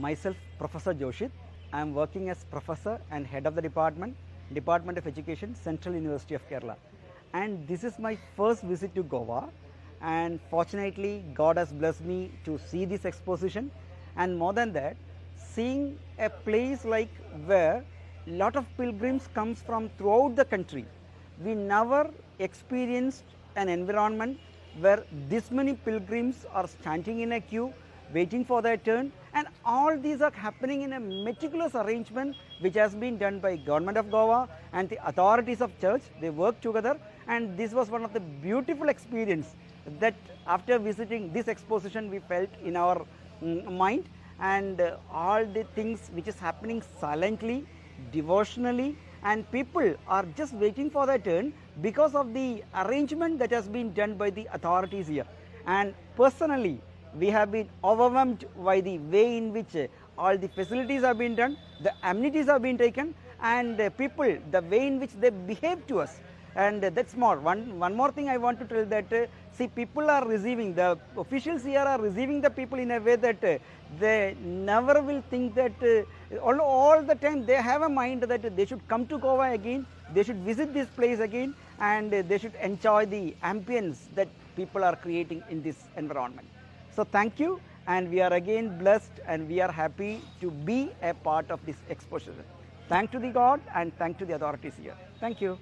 Myself, Professor Joshith. I am working as Professor and Head of the Department of Education, Central University of Kerala. And this is my first visit to Goa, and fortunately God has blessed me to see this exposition, and more than that, seeing a place like where lot of pilgrims comes from throughout the country. We never experienced an environment where this many pilgrims are standing in a queue waiting for their turn, and all these are happening in a meticulous arrangement which has been done by Government of Goa and the authorities of church. They work together, and this was one of the beautiful experience that after visiting this exposition we felt in our mind, and all the things which is happening silently, devotionally, and people are just waiting for their turn because of the arrangement that has been done by the authorities here. And personally, we have been overwhelmed by the way in which all the facilities have been done, the amenities have been taken, and people, the way in which they behave to us. And that's more. One more thing I want to tell, that see, people are receiving, the officials here are receiving the people in a way that they never will think that all the time they have a mind that they should come to Goa again, they should visit this place again, and they should enjoy the ambience that people are creating in this environment. So thank you, and we are again blessed, and we are happy to be a part of this exposition. Thank to the God and thank to the authorities here. Thank you.